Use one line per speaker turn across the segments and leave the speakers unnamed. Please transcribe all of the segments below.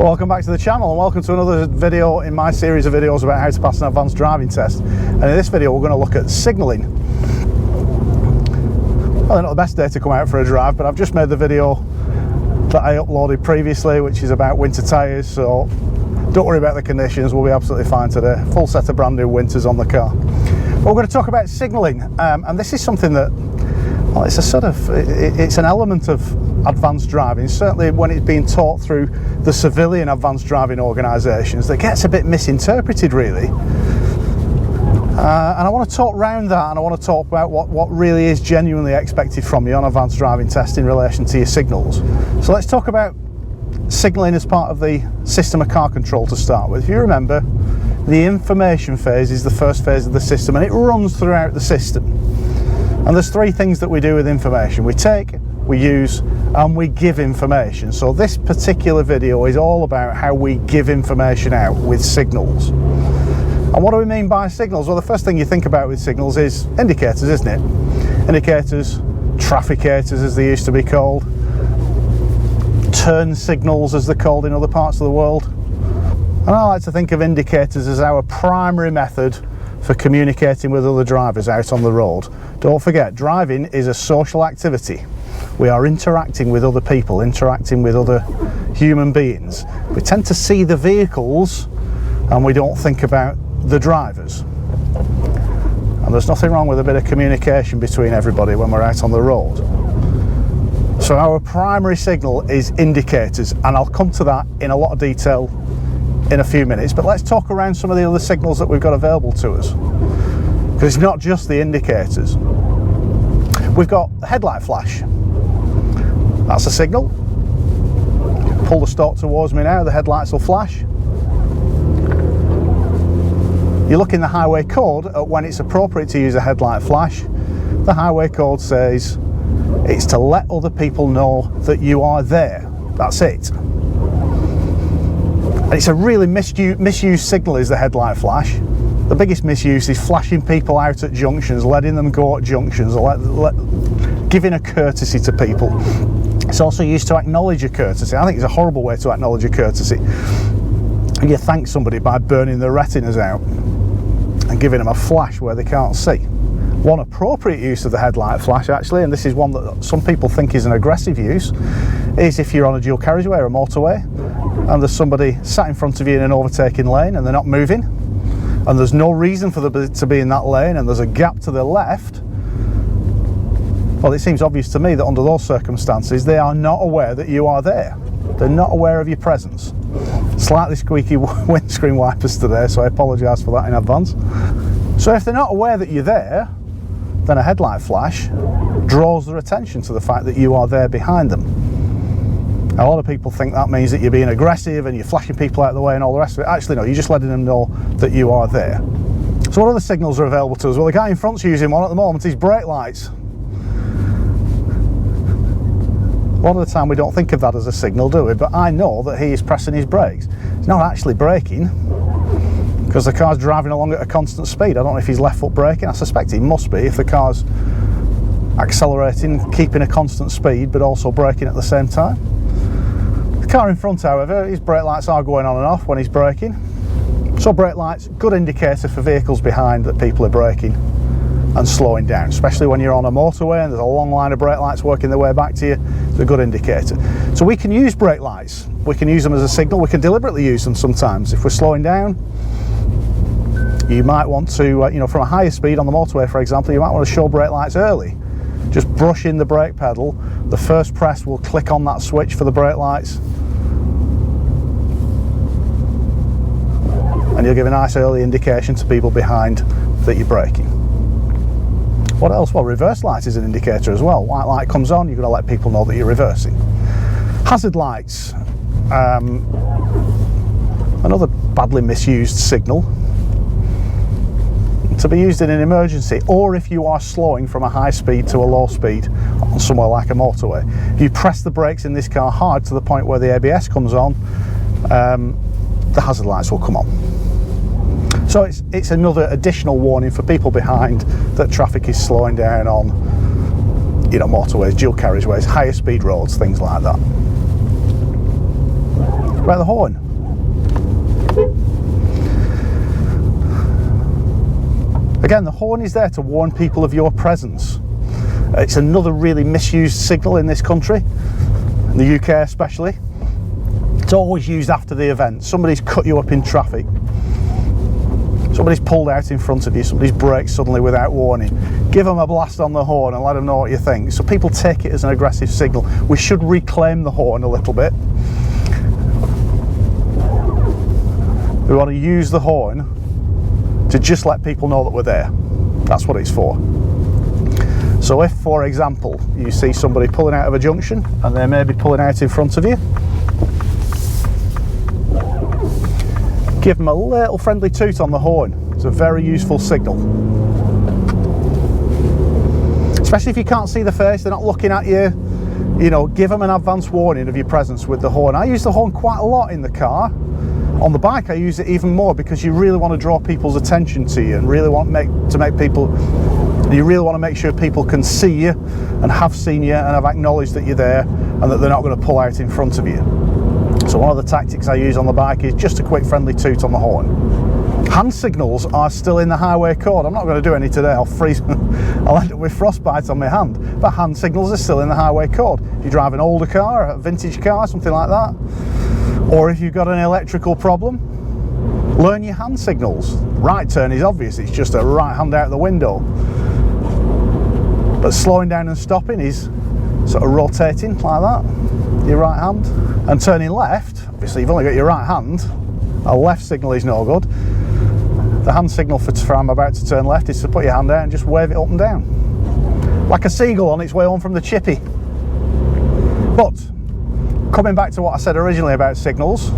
Welcome back to the channel and welcome to another video in my series of videos about how to pass an advanced driving test. And in this video we're going to look at signalling. Well, not the best day to come out for a drive, but I've just made the video that I uploaded previously, which is about winter tyres, so don't worry about the conditions, we'll be absolutely fine today. Full set of brand new winters on the car. But we're going to talk about signalling, and this is something that, well, it's an element of advanced driving, certainly when it's being taught through the civilian advanced driving organisations, that gets a bit misinterpreted really. And I want to talk around that, and I want to talk about what really is genuinely expected from you on advanced driving test in relation to your signals. So let's talk about signalling as part of the system of car control to start with. If you remember, the information phase is the first phase of the system, and it runs throughout the system. And there's three things that we do with information: we take, we use, and we give information. So this particular video is all about how we give information out with signals. And what do we mean by signals? Well, the first thing you think about with signals is indicators, isn't it? Indicators, trafficators as they used to be called, turn signals as they're called in other parts of the world. And I like to think of indicators as our primary method for communicating with other drivers out on the road. Don't forget, driving is a social activity. We are interacting with other people, interacting with other human beings. We tend to see the vehicles and we don't think about the drivers. And there's nothing wrong with a bit of communication between everybody when we're out on the road. So our primary signal is indicators, and I'll come to that in a lot of detail in a few minutes, but let's talk around some of the other signals that we've got available to us, because it's not just the indicators. We've got the headlight flash. That's a signal. Pull the stalk towards me now, the headlights will flash. You look in the highway code at when it's appropriate to use a headlight flash. The highway code says it's to let other people know that you are there. That's it. And it's a really misused signal, is the headlight flash. The biggest misuse is flashing people out at junctions, letting them go at junctions, giving a courtesy to people. It's also used to acknowledge a courtesy. I think it's a horrible way to acknowledge a courtesy. You thank somebody by burning their retinas out and giving them a flash where they can't see. One appropriate use of the headlight flash, actually, and this is one that some people think is an aggressive use, is if you're on a dual carriageway or a motorway and there's somebody sat in front of you in an overtaking lane and they're not moving, and there's no reason for them to be in that lane, and there's a gap to the left. Well, it seems obvious to me that under those circumstances they are not aware that you are there. They're not aware of your presence. Slightly squeaky windscreen wipers today, so I apologise for that in advance. So if they're not aware that you're there, then a headlight flash draws their attention to the fact that you are there behind them. A lot of people think that means that you're being aggressive and you're flashing people out of the way and all the rest of it. Actually no, you're just letting them know that you are there. So what other signals are available to us? Well, the guy in front's using one at the moment, his brake lights. A lot of the time we don't think of that as a signal, do we? But I know that he is pressing his brakes. He's not actually braking, because the car's driving along at a constant speed. I don't know if he's left foot braking. I suspect he must be if the car's accelerating, keeping a constant speed, but also braking at the same time. The car in front, however, his brake lights are going on and off when he's braking. So brake lights, good indicator for vehicles behind that people are braking and slowing down, especially when you're on a motorway and there's a long line of brake lights working their way back to you. It's a good indicator. So we can use brake lights. We can use them as a signal. We can deliberately use them sometimes. If we're slowing down, you might want to, from a higher speed on the motorway, for example, you might want to show brake lights early. Just brush in the brake pedal. The first press will click on that switch for the brake lights, and you'll give a nice early indication to people behind that you're braking. What else? Well, reverse light is an indicator as well. White light comes on, you're going to let people know that you're reversing. Hazard lights, another badly misused signal, to be used in an emergency, or if you are slowing from a high speed to a low speed on somewhere like a motorway. If you press the brakes in this car hard to the point where the ABS comes on, the hazard lights will come on. So it's another additional warning for people behind that traffic is slowing down on, motorways, dual carriageways, higher speed roads, things like that. About the horn. Again, the horn is there to warn people of your presence. It's another really misused signal in this country, in the UK especially. It's always used after the event. Somebody's cut you up in traffic. Somebody's pulled out in front of you, somebody's braked suddenly without warning. Give them a blast on the horn and let them know what you think. So people take it as an aggressive signal. We should reclaim the horn a little bit. We want to use the horn to just let people know that we're there. That's what it's for. So if, for example, you see somebody pulling out of a junction and they may be pulling out in front of you, give them a little friendly toot on the horn. It's a very useful signal. Especially if you can't see the face, they're not looking at you. You know, give them an advance warning of your presence with the horn. I use the horn quite a lot in the car. On the bike I use it even more because you really want to draw people's attention to you and really want you really want to make sure people can see you and have seen you and have acknowledged that you're there and that they're not going to pull out in front of you. So one of the tactics I use on the bike is just a quick friendly toot on the horn. Hand signals are still in the highway code. I'm not going to do any today, I'll freeze, I'll end up with frostbite on my hand. But hand signals are still in the highway code. If you drive an older car, a vintage car, something like that, or if you've got an electrical problem, learn your hand signals. Right turn is obvious, it's just a right hand out the window. But slowing down and stopping is sort of rotating like that, your right hand. And turning left, obviously you've only got your right hand, a left signal is no good. The hand signal for I'm about to turn left is to put your hand out and just wave it up and down. Like a seagull on its way home from the chippy. But, coming back to what I said originally about signals,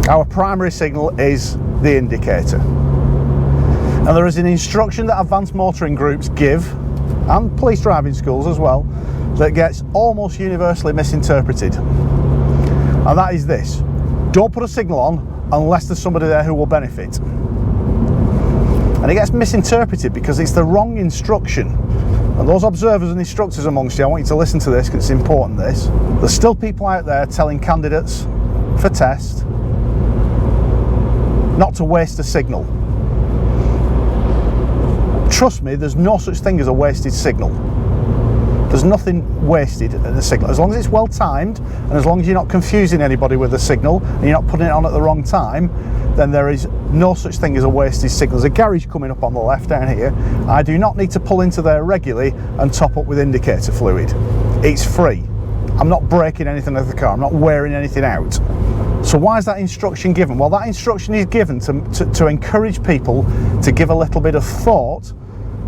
our primary signal is the indicator. And there is an instruction that advanced motoring groups give, and police driving schools as well, that gets almost universally misinterpreted. And that is this: don't put a signal on unless there's somebody there who will benefit. And it gets misinterpreted because it's the wrong instruction. And those observers and instructors amongst you, I want you to listen to this because it's important this. There's still people out there telling candidates for test not to waste a signal. Trust me, there's no such thing as a wasted signal. There's nothing wasted in the signal. As long as it's well timed and as long as you're not confusing anybody with the signal and you're not putting it on at the wrong time, then there is no such thing as a wasted signal. There's a garage coming up on the left down here. I do not need to pull into there regularly and top up with indicator fluid. It's free. I'm not breaking anything out of the car. I'm not wearing anything out. So why is that instruction given? Well, that instruction is given to encourage people to give a little bit of thought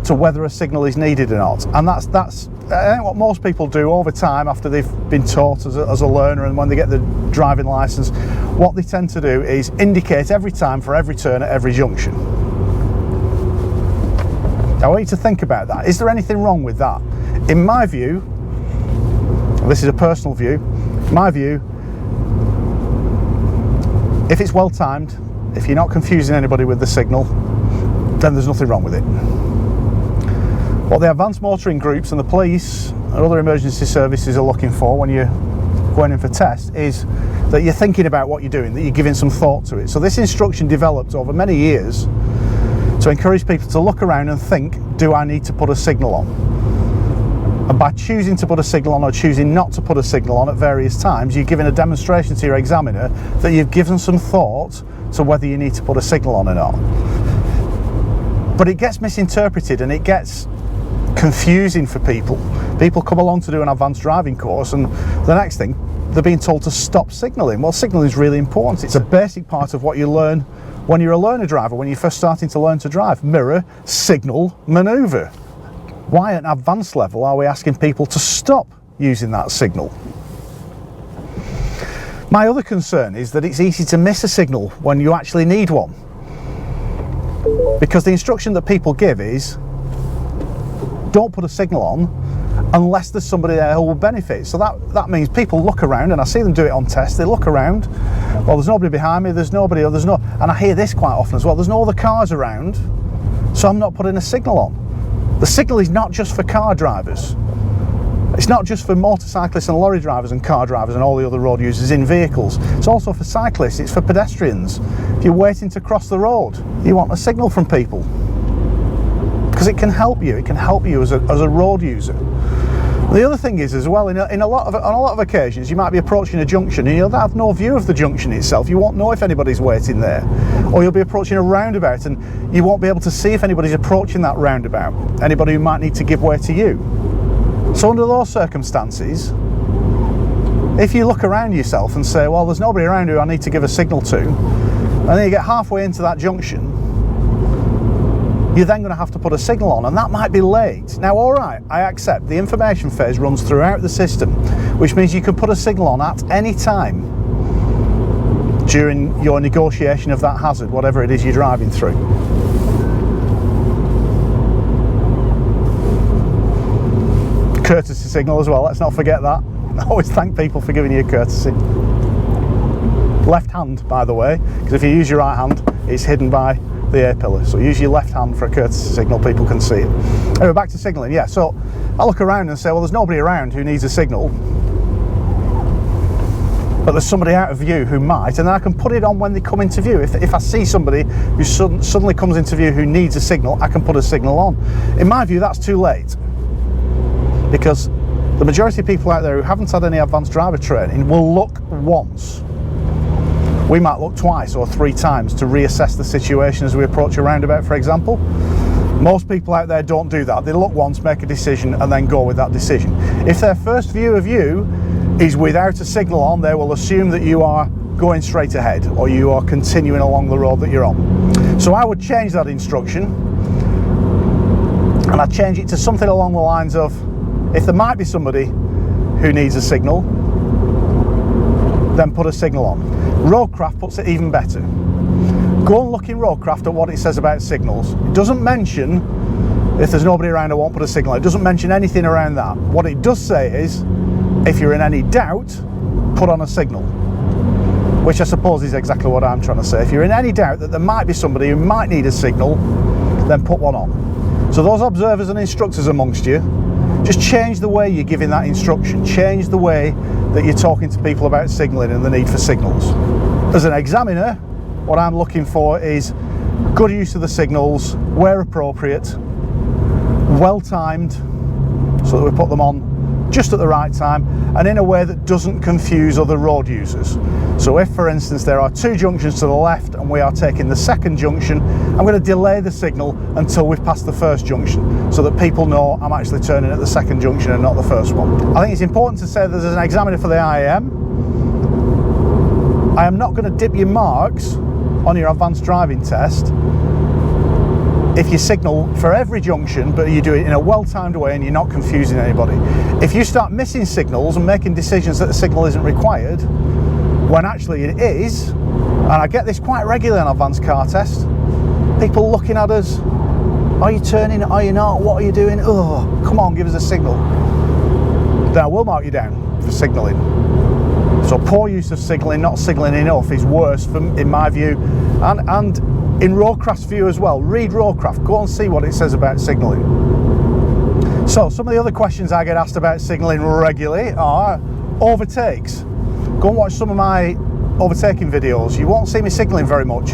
to whether a signal is needed or not. And that's I think what most people do over time after they've been taught as a learner and when they get the driving licence, what they tend to do is indicate every time for every turn at every junction. I want you to think about that. Is there anything wrong with that? In my view, this is a personal view, my view, if it's well timed, if you're not confusing anybody with the signal, then there's nothing wrong with it. What the advanced motoring groups and the police and other emergency services are looking for when you're going in for test is that you're thinking about what you're doing, that you're giving some thought to it. So this instruction developed over many years to encourage people to look around and think, do I need to put a signal on? And by choosing to put a signal on or choosing not to put a signal on at various times, you're giving a demonstration to your examiner that you've given some thought to whether you need to put a signal on or not. But it gets misinterpreted and it gets confusing for people. People come along to do an advanced driving course and the next thing they're being told to stop signalling. Well, signalling is really important. It's a basic part of what you learn when you're a learner driver, when you're first starting to learn to drive. Mirror, signal, manoeuvre. Why at an advanced level are we asking people to stop using that signal? My other concern is that it's easy to miss a signal when you actually need one. Because the instruction that people give is don't put a signal on unless there's somebody there who will benefit. So that means people look around, and I see them do it on test, they look around, well, there's nobody behind me, there's nobody, or there's no, and I hear this quite often as well, there's no other cars around, so I'm not putting a signal on. The signal is not just for car drivers. It's not just for motorcyclists and lorry drivers and car drivers and all the other road users in vehicles. It's also for cyclists, it's for pedestrians. If you're waiting to cross the road, you want a signal from people. Because it can help you as a road user. The other thing is as well, on a lot of occasions, you might be approaching a junction and you'll have no view of the junction itself. You won't know if anybody's waiting there. Or you'll be approaching a roundabout and you won't be able to see if anybody's approaching that roundabout. Anybody who might need to give way to you. So under those circumstances, if you look around yourself and say, well, there's nobody around who I need to give a signal to, and then you get halfway into that junction, you're then going to have to put a signal on, and that might be late. Now, all right, I accept the information phase runs throughout the system, which means you can put a signal on at any time during your negotiation of that hazard, whatever it is you're driving through. Courtesy signal as well, let's not forget that. I always thank people for giving you a courtesy. Left hand, by the way, because if you use your right hand, it's hidden by the A-pillar, so use your left hand for a courtesy signal, people can see it. Anyway, back to signalling, yeah, so I look around and say, well, there's nobody around who needs a signal, but there's somebody out of view who might, and then I can put it on when they come into view. If I see somebody who suddenly comes into view who needs a signal, I can put a signal on. In my view, that's too late, because the majority of people out there who haven't had any advanced driver training will look once. We might look twice or 3 times to reassess the situation as we approach a roundabout, for example. Most people out there don't do that. They look once, make a decision, and then go with that decision. If their first view of you is without a signal on, they will assume that you are going straight ahead or you are continuing along the road that you're on. So I would change that instruction, and I'd change it to something along the lines of, if there might be somebody who needs a signal, then put a signal on. Roadcraft puts it even better. Go and look in Roadcraft at what it says about signals. It doesn't mention if there's nobody around I won't put a signal. It doesn't mention anything around that. What it does say is, if you're in any doubt, put on a signal. Which I suppose is exactly what I'm trying to say. If you're in any doubt that there might be somebody who might need a signal, then put one on. So those observers and instructors amongst you, just change the way you're giving that instruction. Change the way that you're talking to people about signalling and the need for signals. As an examiner, what I'm looking for is good use of the signals, where appropriate, well timed, so that we put them on just at the right time and in a way that doesn't confuse other road users. So if, for instance, there are 2 junctions to the left and we are taking the second junction, I'm going to delay the signal until we've passed the first junction so that people know I'm actually turning at the second junction and not the first one. I think it's important to say that as an examiner for the IAM, I am not going to dip your marks on your advanced driving test if you signal for every junction but you do it in a well-timed way and you're not confusing anybody. If you start missing signals and making decisions that the signal isn't required when actually it is, and I get this quite regularly on advanced car test, people looking at us, are you turning, are you not, what are you doing, oh, come on, give us a signal. Then I will mark you down for signalling. So poor use of signalling, not signalling enough, is worse in my view, and in Roadcraft's view as well. Read Roadcraft, go and see what it says about signalling. So some of the other questions I get asked about signalling regularly are overtakes. Go and watch some of my overtaking videos. You won't see me signalling very much.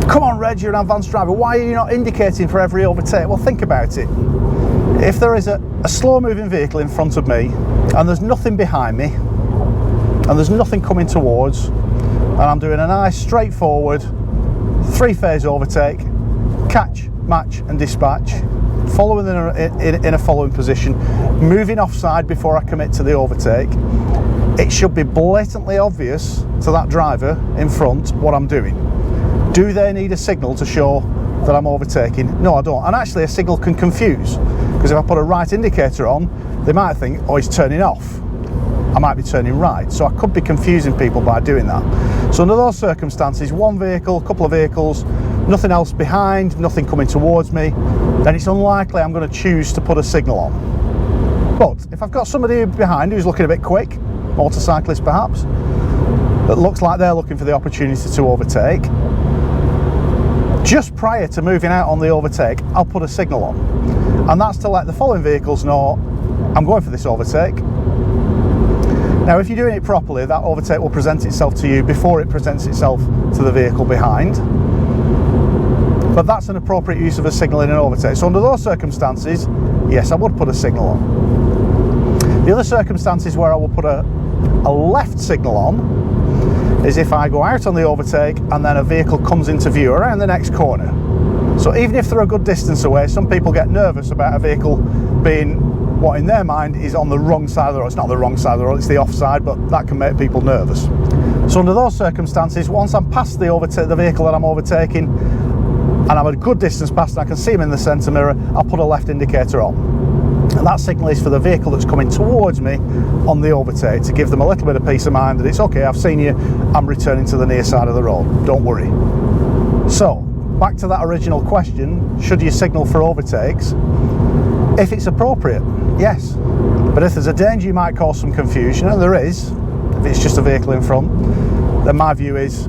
Come on Reg, you're an advanced driver, why are you not indicating for every overtake? Well, think about it. If there is a slow moving vehicle in front of me and there's nothing behind me and there's nothing coming towards, and I'm doing a nice straightforward 3-phase overtake, catch, match and dispatch, following in a following position, moving offside before I commit to the overtake, it should be blatantly obvious to that driver in front what I'm doing. Do they need a signal to show that I'm overtaking? No, I don't. And actually a signal can confuse, because if I put a right indicator on, they might think, oh, he's turning off. I might be turning right. So I could be confusing people by doing that. So under those circumstances, one vehicle, a couple of vehicles, nothing else behind, nothing coming towards me, then it's unlikely I'm going to choose to put a signal on. But if I've got somebody behind who's looking a bit quick, motorcyclist perhaps, that looks like they're looking for the opportunity to overtake, just prior to moving out on the overtake, I'll put a signal on. And that's to let the following vehicles know I'm going for this overtake. Now, if you're doing it properly, that overtake will present itself to you before it presents itself to the vehicle behind. But that's an appropriate use of a signal in an overtake. So under those circumstances, yes, I would put a signal on. The other circumstances where I will put a left signal on is if I go out on the overtake and then a vehicle comes into view around the next corner. So even if they're a good distance away, some people get nervous about a vehicle being what in their mind is on the wrong side of the road. It's not the wrong side of the road, it's the offside, but that can make people nervous. So under those circumstances, once I'm past the vehicle that I'm overtaking, and I'm a good distance past and I can see him in the centre mirror, I'll put a left indicator on. And that signal is for the vehicle that's coming towards me on the overtake, to give them a little bit of peace of mind that it's okay, I've seen you, I'm returning to the near side of the road, don't worry. So, back to that original question, should you signal for overtakes? If it's appropriate, yes. But if there's a danger you might cause some confusion, and there is, if it's just a vehicle in front, then my view is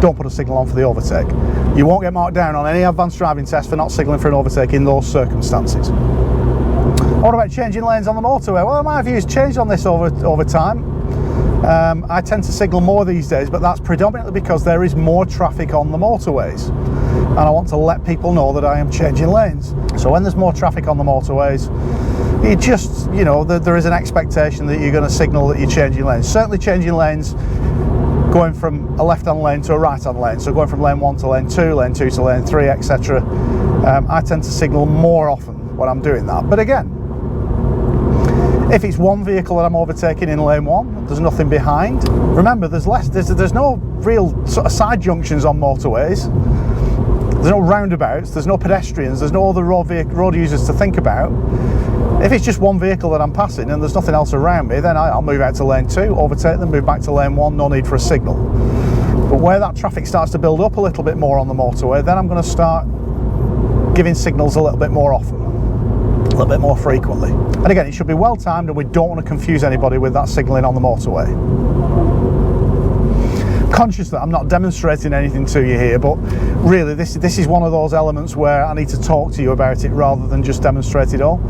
don't put a signal on for the overtake. You won't get marked down on any advanced driving test for not signalling for an overtake in those circumstances. What about changing lanes on the motorway? Well, my view has changed on this over time. I tend to signal more these days, but that's predominantly because there is more traffic on the motorways, and I want to let people know that I am changing lanes. So when there's more traffic on the motorways, you just, you know, there is an expectation that you're going to signal that you're changing lanes. Certainly changing lanes, going from a left-hand lane to a right-hand lane, so going from lane 1 to lane 2, lane 2 to lane 3, etc. I tend to signal more often when I'm doing that. But again, if it's one vehicle that I'm overtaking in lane 1, there's nothing behind. Remember, there's no real sort of side junctions on motorways. There's no roundabouts, there's no pedestrians, there's no other road users to think about. If it's just one vehicle that I'm passing and there's nothing else around me, then I'll move out to lane 2, overtake them, move back to lane 1, no need for a signal. But where that traffic starts to build up a little bit more on the motorway, then I'm going to start giving signals a little bit more often, a little bit more frequently. And again, it should be well timed, and we don't want to confuse anybody with that signalling on the motorway. Conscious that I'm not demonstrating anything to you here, but really this is one of those elements where I need to talk to you about it rather than just demonstrate it all.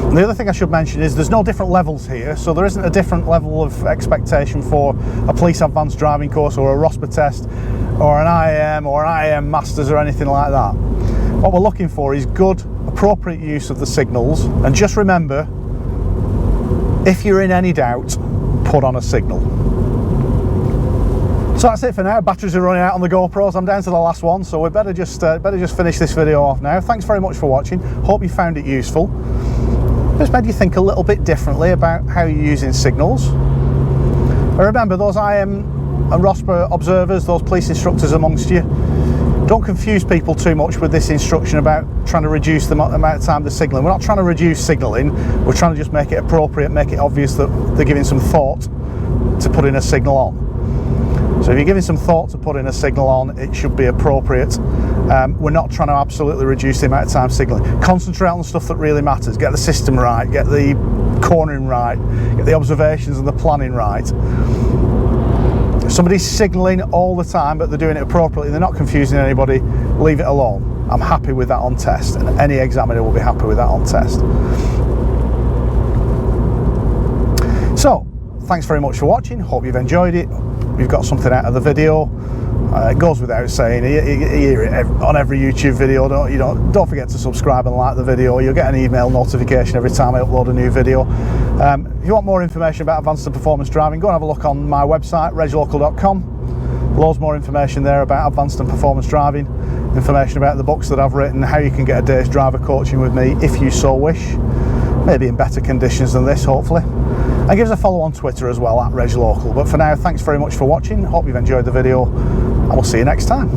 And the other thing I should mention is there's no different levels here, so there isn't a different level of expectation for a police advanced driving course or a ROSPA test or an IAM or an IAM Masters or anything like that. What we're looking for is good, appropriate use of the signals, and just remember, if you're in any doubt, put on a signal. So that's it for now. Batteries are running out on the GoPros. I'm down to the last one, so we better just finish this video off now. Thanks very much for watching. Hope you found it useful. Just made you think a little bit differently about how you're using signals. But remember, those IM and ROSPA observers, those police instructors amongst you, don't confuse people too much with this instruction about trying to reduce the amount of time they're signalling. We're not trying to reduce signalling, we're trying to just make it appropriate, make it obvious that they're giving some thought to putting a signal on. So if you're giving some thought to putting a signal on, it should be appropriate. We're not trying to absolutely reduce the amount of time signalling. Concentrate on the stuff that really matters. Get the system right, get the cornering right, get the observations and the planning right. If somebody's signalling all the time but they're doing it appropriately, they're not confusing anybody, leave it alone. I'm happy with that on test, and any examiner will be happy with that on test. So, thanks very much for watching. Hope you've enjoyed it. You've got something out of the video. It goes without saying, you hear it on every YouTube video. Don't forget to subscribe and like the video. You'll get an email notification every time I upload a new video. If you want more information about advanced and performance driving, go and have a look on my website, reglocal.com. Loads more information there about advanced and performance driving, information about the books that I've written, how you can get a day's driver coaching with me if you so wish, maybe in better conditions than this, hopefully. And give us a follow on Twitter as well, @reglocal. But for now, thanks very much for watching. Hope you've enjoyed the video, and we'll see you next time.